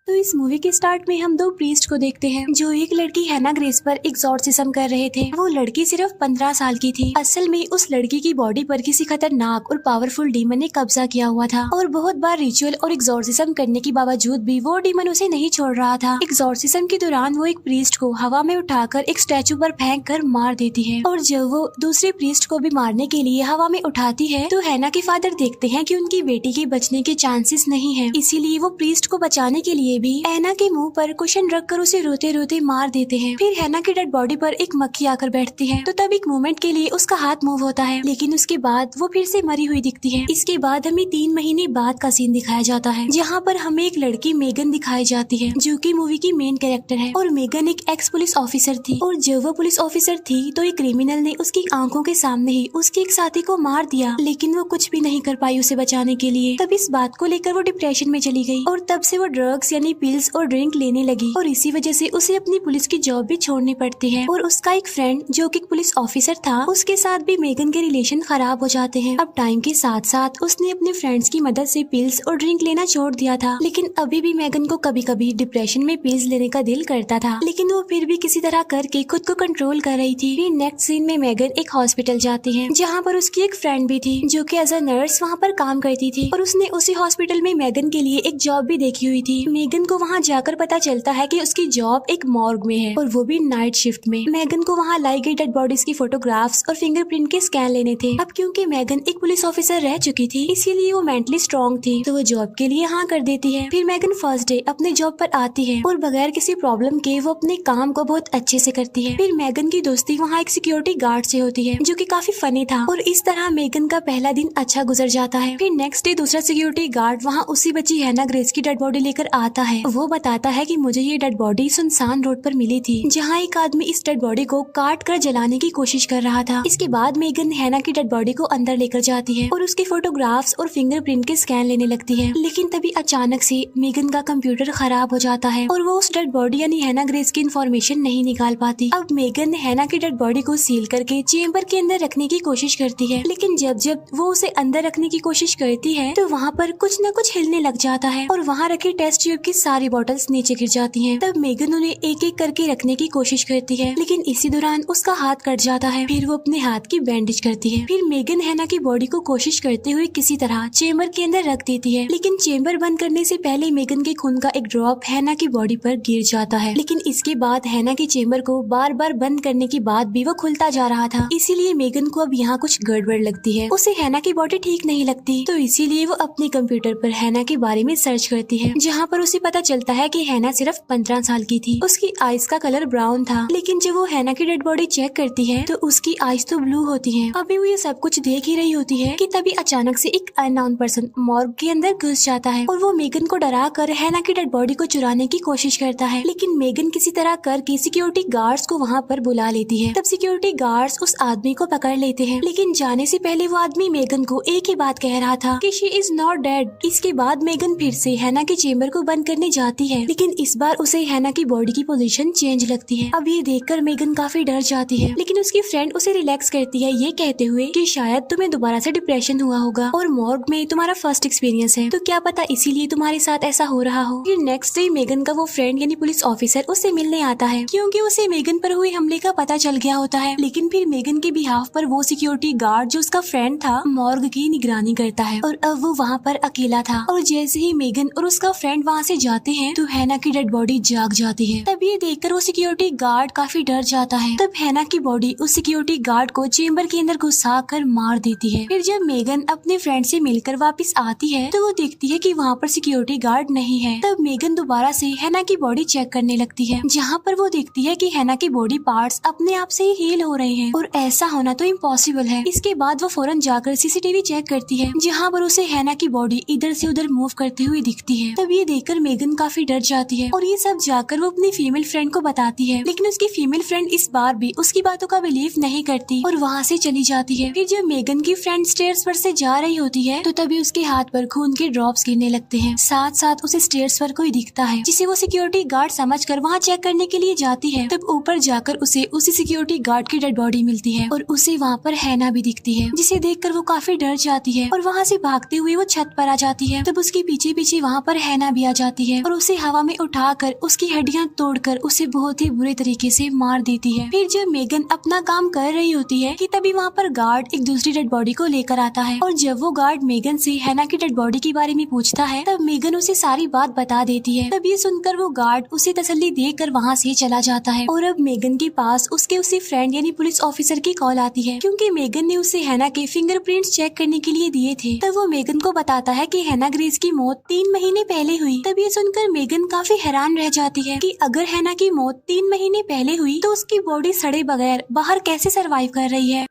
तो इस मूवी के स्टार्ट में हम दो प्रीस्ट को देखते हैं जो एक लड़की हैना ग्रेस पर एग्जॉर्सिज्म कर रहे थे। वो लड़की सिर्फ 15 साल की थी। असल में उस लड़की की बॉडी पर किसी खतरनाक और पावरफुल डीमन ने कब्जा किया हुआ था और बहुत बार रिचुअल और एग्जॉर्सिज्म करने के बावजूद भी वो डीमन उसे नहीं छोड़ रहा था। एग्जॉर्सिज्म के दौरान वो एक प्रीस्ट को हवा में उठाकर एक स्टैचू पर फेंक कर मार देती है और जब वो दूसरे प्रीस्ट को भी मारने के लिए हवा में उठाती है तो हैना के फादर देखते हैं कि उनकी बेटी के बचने के चांसेस नहीं है, इसीलिए वो प्रीस्ट को बचाने के लिए भी हैना के मुंह पर कुशन रखकर उसे रोते रोते मार देते हैं। फिर हैना की डेड बॉडी पर एक मक्खी आकर बैठती है तो तब एक मोमेंट के लिए उसका हाथ मूव होता है, लेकिन उसके बाद वो फिर से मरी हुई दिखती है। इसके बाद हमें 3 महीने बाद का सीन दिखाया जाता है जहाँ पर हमें एक लड़की मेगन दिखाई जाती है जो कि मूवी की मेन कैरेक्टर है। और मेगन एक एक्स पुलिस ऑफिसर थी और जब वो पुलिस ऑफिसर थी तो एक क्रिमिनल ने उसकी आंखों के सामने ही उसके एक साथी को मार दिया, लेकिन वो कुछ भी नहीं कर पाई उसे बचाने के लिए। तब इस बात को लेकर वो डिप्रेशन में चली गई और तब से वो ड्रग्स यानी पिल्स और ड्रिंक लेने लगी और इसी वजह से उसे अपनी पुलिस की जॉब भी छोड़नी पड़ती है। और उसका एक फ्रेंड जो कि पुलिस ऑफिसर था उसके साथ भी मेगन के रिलेशन खराब हो जाते हैं। अब टाइम के साथ साथ उसने अपने फ्रेंड्स की मदद से पिल्स और ड्रिंक लेना छोड़ दिया था, लेकिन अभी भी मेगन को कभी कभी डिप्रेशन में पिल्स लेने का दिल करता था, लेकिन वो फिर भी किसी तरह करके खुद को कंट्रोल कर रही थी। फिर नेक्स्ट सीन में मेगन एक हॉस्पिटल जाती है जहाँ पर उसकी एक फ्रेंड भी थी जो कि एज अ नर्स वहाँ पर काम करती थी और उसने उसी हॉस्पिटल में मेगन के लिए एक जॉब भी देखी हुई थी। मेगन को वहाँ जाकर पता चलता है कि उसकी जॉब एक मॉर्ग में है और वो भी नाइट शिफ्ट में। मेगन को वहाँ लाई गई डेड बॉडीज की फोटोग्राफ्स और फिंगरप्रिंट के स्कैन लेने थे। अब क्योंकि मेगन एक पुलिस ऑफिसर रह चुकी थी इसीलिए वो मेंटली स्ट्रॉन्ग थी तो वो जॉब के लिए हाँ कर देती है। फिर मेगन फर्स्ट डे अपने जॉब पर आती है और बगैर किसी प्रॉब्लम के वो अपने काम को बहुत अच्छे से करती है। फिर मेगन की दोस्ती वहाँ एक सिक्योरिटी गार्ड से होती है जो कि काफी फनी था और इस तरह मेगन का पहला दिन अच्छा गुजर जाता है। फिर नेक्स्ट डे दूसरा सिक्योरिटी गार्ड वहाँ उसी बच्ची हैना ग्रेस की डेड बॉडी लेकर आता है। वो बताता है कि मुझे ये डेड बॉडी सुनसान रोड पर मिली थी जहाँ एक आदमी इस डेड बॉडी को काट कर जलाने की कोशिश कर रहा था। इसके बाद मेगन हैना की डेड बॉडी को अंदर लेकर जाती है और उसके फोटोग्राफ्स और फिंगरप्रिंट के स्कैन लेने लगती है, लेकिन तभी अचानक से मेगन का कंप्यूटर खराब हो जाता है और वो उस डेड बॉडी यानी हैना ग्रेस की इन्फॉर्मेशन नहीं निकाल पाती। अब मेगन हैना की डेड बॉडी को सील करके चेम्बर के अंदर रखने की कोशिश करती है, लेकिन जब जब वो उसे अंदर रखने की कोशिश करती है तो वहाँ पर कुछ न कुछ हिलने लग जाता है और वहाँ रखे टेस्ट ट्यूब की सारी बॉटल्स नीचे गिर जाती हैं। तब मेगन उन्हें एक एक करके रखने की कोशिश करती है, लेकिन इसी दौरान उसका हाथ कट जाता है। फिर वो अपने हाथ की बैंडेज करती है। फिर मेगन हैना की बॉडी को कोशिश करते हुए किसी तरह चेम्बर के अंदर रख देती है, लेकिन चेम्बर बंद करने से पहले मेगन के खून का एक ड्रॉप हैना की बॉडी पर गिर जाता है। लेकिन इसके बाद हैना की चेम्बर को बार बार बंद करने के बाद भी वो खुलता जा रहा था, इसीलिए मेगन को अब यहाँ कुछ गड़बड़ लगती है। उसे हैना की बॉडी ठीक नहीं लगती तो इसीलिए वो अपने कंप्यूटर पर हैना के बारे में सर्च करती है, जहाँ पर उसे पता चलता है कि हैना सिर्फ 15 साल की थी। उसकी आईज का कलर ब्राउन था, लेकिन जब वो हैना की डेड बॉडी चेक करती है तो उसकी आईज तो ब्लू होती हैं। अभी वो ये सब कुछ देख ही रही होती है कि तभी अचानक से एक अननोन पर्सन मॉर्ग के अंदर घुस जाता है और वो मेगन को डरा कर हैना की डेड बॉडी को चुराने की कोशिश करता है, लेकिन मेगन किसी तरह करके सिक्योरिटी गार्ड्स को वहाँ पर बुला लेती है। तब सिक्योरिटी गार्ड्स उस आदमी को पकड़ लेते हैं, लेकिन जाने से पहले वो आदमी मेगन को एक ही बात कह रहा था कि शी इज नॉट डेड। इसके बाद मेगन फिर से हैना के चेम्बर को बंद करने जाती है, लेकिन इस बार उसे हैना की बॉडी की पोजीशन चेंज लगती है। अब ये देखकर मेगन काफी डर जाती है, लेकिन उसकी फ्रेंड उसे रिलैक्स करती है ये कहते हुए कि शायद तुम्हें दोबारा से डिप्रेशन हुआ होगा और मॉर्ग में तुम्हारा फर्स्ट एक्सपीरियंस है तो क्या पता इसीलिए तुम्हारे साथ ऐसा हो रहा हो। फिर नेक्स्ट डे मेगन का वो फ्रेंड यानी पुलिस ऑफिसर उससे मिलने आता है क्योंकि उसे मेगन पर हुए हमले का पता चल गया होता है, लेकिन फिर मेगन के बिहाफ पर वो सिक्योरिटी गार्ड जो उसका फ्रेंड था मॉर्ग की निगरानी करता है और अब वो वहाँ पर अकेला था। और जैसे ही मेगन और उसका फ्रेंड वहाँ से जाते हैं तो हैना की डेड बॉडी जाग जाती है। तब ये देखकर वो सिक्योरिटी गार्ड काफी डर जाता है। तब हैना की बॉडी उस सिक्योरिटी गार्ड को चेम्बर के अंदर घुसा कर मार देती है। फिर जब मेगन अपने फ्रेंड से मिलकर वापस आती है तो वो देखती है कि वहाँ पर सिक्योरिटी गार्ड नहीं है। तब मेगन दोबारा से हैना की बॉडी चेक करने लगती है, जहाँ पर वो देखती है कि हैना की बॉडी पार्ट्स अपने आप से ही हील हो रहे हैं और ऐसा होना तो इम्पॉसिबल है। इसके बाद वो फौरन जाकर सीसीटीवी चेक करती है, जहाँ पर उसे हैना की बॉडी इधर से उधर मूव करती हुई दिखती है। तब ये देखकर मेगन काफी डर जाती है और ये सब जाकर वो अपनी फीमेल फ्रेंड को बताती है, लेकिन उसकी फीमेल फ्रेंड इस बार भी उसकी बातों का बिलीव नहीं करती और वहाँ से चली जाती है। फिर जब मेगन की फ्रेंड स्टेयर्स पर से जा रही होती है तो तभी उसके हाथ पर खून के ड्रॉप्स गिरने लगते हैं। साथ साथ उसे स्टेयर्स पर कोई दिखता है जिसे वो सिक्योरिटी गार्ड समझकर वहाँ चेक करने के लिए जाती है। तब ऊपर जाकर उसे उसी सिक्योरिटी गार्ड की डेड बॉडी मिलती है और उसे वहाँ पर हैना भी दिखती है, जिसे देखकर वो काफी डर जाती है और वहाँ से भागते हुए वो छत पर आ जाती है। तब उसके पीछे पीछे वहाँ पर हैना भी आ जाती जाती है और उसे हवा में उठाकर उसकी हड्डियां तोड़कर उसे बहुत ही बुरे तरीके से मार देती है। फिर जब मेगन अपना काम कर रही होती है कि तभी वहाँ पर गार्ड एक दूसरी डेड बॉडी को लेकर आता है और जब वो गार्ड मेगन से हैना की डेड बॉडी के बारे में पूछता है तब मेगन उसे सारी बात बता देती है। तब ये सुनकर वो गार्ड उसे तसल्ली देकर वहाँ से चला जाता है और अब मेगन के पास उसके उसी फ्रेंड यानी पुलिस ऑफिसर की कॉल आती है क्योंकि मेगन ने उसे हैना के फिंगरप्रिंट्स चेक करने के लिए दिए थे। तब वो मेगन को बताता है कि हैना ग्रेस की मौत 3 महीने पहले हुई। तब ये सुनकर मेगन काफी हैरान रह जाती है कि अगर हैना की मौत 3 महीने पहले हुई तो उसकी बॉडी सड़े बगैर बाहर कैसे सरवाइव कर रही है।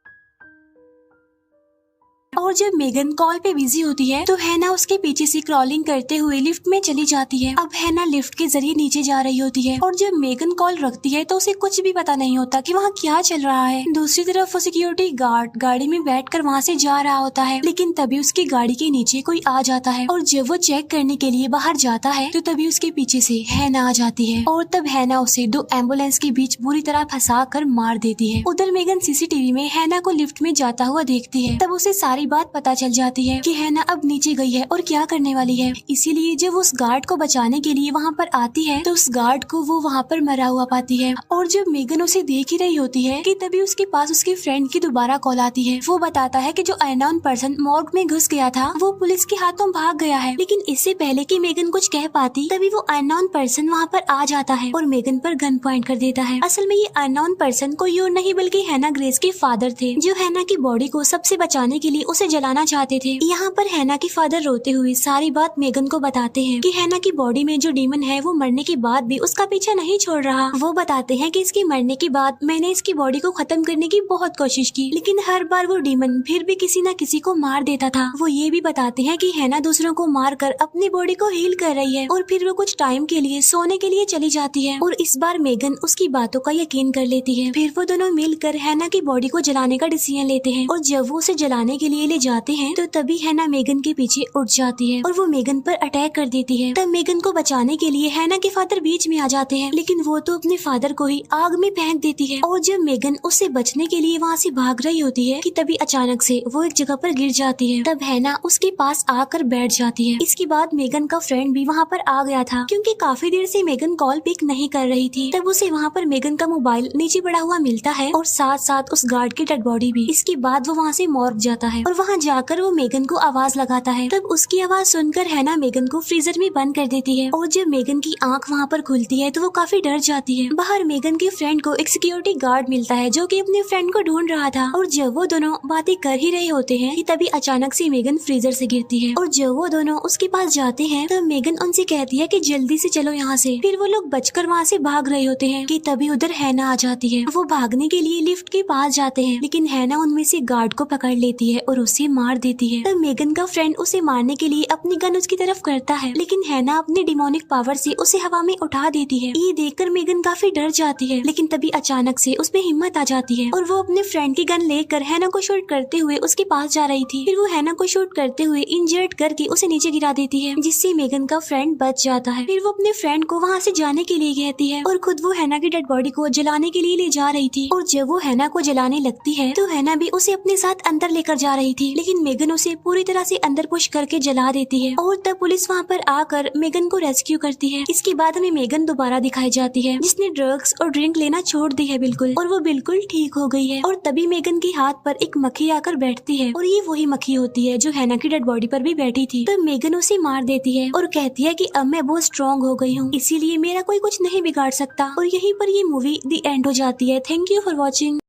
और जब मेगन कॉल पे बिजी होती है तो हैना उसके पीछे से क्रॉलिंग करते हुए लिफ्ट में चली जाती है। अब हैना लिफ्ट के जरिए नीचे जा रही होती है और जब मेगन कॉल रखती है तो उसे कुछ भी पता नहीं होता कि वहाँ क्या चल रहा है। दूसरी तरफ वो सिक्योरिटी गार्ड गाड़ी में बैठकर वहाँ से जा रहा होता है लेकिन तभी उसकी गाड़ी के नीचे कोई आ जाता है और जब वो चेक करने के लिए बाहर जाता है तो तभी उसके पीछे से हैना आ जाती है और तब हैना उसे 2 एम्बुलेंस के बीच बुरी तरह फंसा कर मार देती है। उधर मेगन सीसीटीवी में हैना को लिफ्ट में जाता हुआ देखती है। तब उसे सारी बात पता चल जाती है कि हैना अब नीचे गई है और क्या करने वाली है। इसीलिए जब उस गार्ड को बचाने के लिए वहाँ पर आती है तो उस गार्ड को वो वहाँ पर मरा हुआ पाती है और जब मेगन उसे देख ही रही होती है कि तभी उसके पास उसके फ्रेंड की दोबारा कॉल आती है। वो बताता है कि जो अननोन पर्सन मॉर्ग में घुस गया था वो पुलिस के हाथों भाग गया है। लेकिन इससे पहले कि मेगन कुछ कह पाती तभी वो अननोन पर्सन वहाँ पर आ जाता है और मेगन पर गन पॉइंट कर देता है। असल में ये अननोन पर्सन कोई और नहीं बल्कि हैना ग्रेस के फादर थे जो हैना की बॉडी को सबसे बचाने के लिए उसे जलाना चाहते थे। यहाँ पर हैना के फादर रोते हुए सारी बात मेगन को बताते हैं कि हैना की बॉडी में जो डीमन है वो मरने के बाद भी उसका पीछा नहीं छोड़ रहा। वो बताते हैं कि इसके मरने के बाद मैंने इसकी बॉडी को खत्म करने की बहुत कोशिश की लेकिन हर बार वो डीमन फिर भी किसी न किसी को मार देता था। वो ये भी बताते हैं कि हैना दूसरों को मार कर अपनी बॉडी को हील कर रही है और फिर वो कुछ टाइम के लिए सोने के लिए चली जाती है और इस बार मेगन उसकी बातों का यकीन कर लेती है। फिर वो दोनों मिलकर हैना की बॉडी को जलाने का डिसीजन लेते हैं और जब वो उसे जलाने के लिए ले जाते हैं तो तभी हैना मेगन के पीछे उठ जाती है और वो मेगन पर अटैक कर देती है। तब मेगन को बचाने के लिए हैना के फादर बीच में आ जाते हैं लेकिन वो तो अपने फादर को ही आग में फेंक देती है और जब मेगन उससे बचने के लिए वहाँ से भाग रही होती है कि तभी अचानक से वो एक जगह पर गिर जाती है। तब हैना उसके पास आकर बैठ जाती है। इसके बाद मेगन का फ्रेंड भी वहाँ पर आ गया था क्योंकि काफी देर से मेगन कॉल पिक नहीं कर रही थी। तब उसे वहाँ पर मेगन का मोबाइल नीचे पड़ा हुआ मिलता है और साथ साथ उस गार्ड की डेड बॉडी भी। इसके बाद वो वहाँ से मॉर्ग जाता है और वहाँ जाकर वो मेगन को आवाज लगाता है। तब उसकी आवाज सुनकर हैना मेगन को फ्रीजर में बंद कर देती है और जब मेगन की आंख वहाँ पर खुलती है तो वो काफी डर जाती है। बाहर मेगन के फ्रेंड को एक सिक्योरिटी गार्ड मिलता है जो कि अपने फ्रेंड को ढूंढ रहा था और जब वो दोनों बातें कर ही रहे होते हैं कि तभी अचानक से मेगन फ्रीजर से गिरती है और जब वो दोनों उसके पास जाते हैं तो मेगन उनसे कहती है कि जल्दी से चलो यहाँ से। फिर वो लोग बचकर वहाँ से भाग रहे होते हैं कि तभी उधर हैना आ जाती है। वो भागने के लिए लिफ्ट के पास जाते हैं लेकिन हैना उनमें से गार्ड को पकड़ लेती है और उसे मार देती है। तब मेगन का फ्रेंड उसे मारने के लिए अपनी गन उसकी तरफ करता है लेकिन हैना अपने डिमोनिक पावर से उसे हवा में उठा देती है। ये देखकर मेगन काफी डर जाती है लेकिन तभी अचानक से उसमें हिम्मत आ जाती है और वो अपने फ्रेंड की गन लेकर हैना को शूट करते हुए उसके पास जा रही थी। फिर वो हैना को शूट करते हुए इंजर्ड करके उसे नीचे गिरा देती है जिससे मेगन का फ्रेंड बच जाता है। फिर वो अपने फ्रेंड को वहाँ से जाने के लिए कहती है और खुद वो हैना की डेड बॉडी को जलाने के लिए ले जा रही थी और जब वो हैना को जलाने लगती है तो हैना भी उसे अपने साथ अंदर लेकर जा रही थी लेकिन मेगन उसे पूरी तरह से अंदर पुश करके जला देती है और तब पुलिस वहाँ पर आकर मेगन को रेस्क्यू करती है। इसके बाद हमें मेगन दोबारा दिखाई जाती है जिसने ड्रग्स और ड्रिंक लेना छोड़ दी है बिल्कुल और वो बिल्कुल ठीक हो गई है और तभी मेगन के हाथ पर एक मक्खी आकर बैठती है और ये वही मक्खी होती है जो हैना की डेड बॉडी पर भी बैठी थी। तब मेगन उसे मार देती है और कहती है कि अब मैं बहुत स्ट्रॉन्ग हो गई हूँ इसीलिए मेरा कोई कुछ नहीं बिगाड़ सकता और यहीं पर ये मूवी दी एंड हो जाती है। Thank you for watching.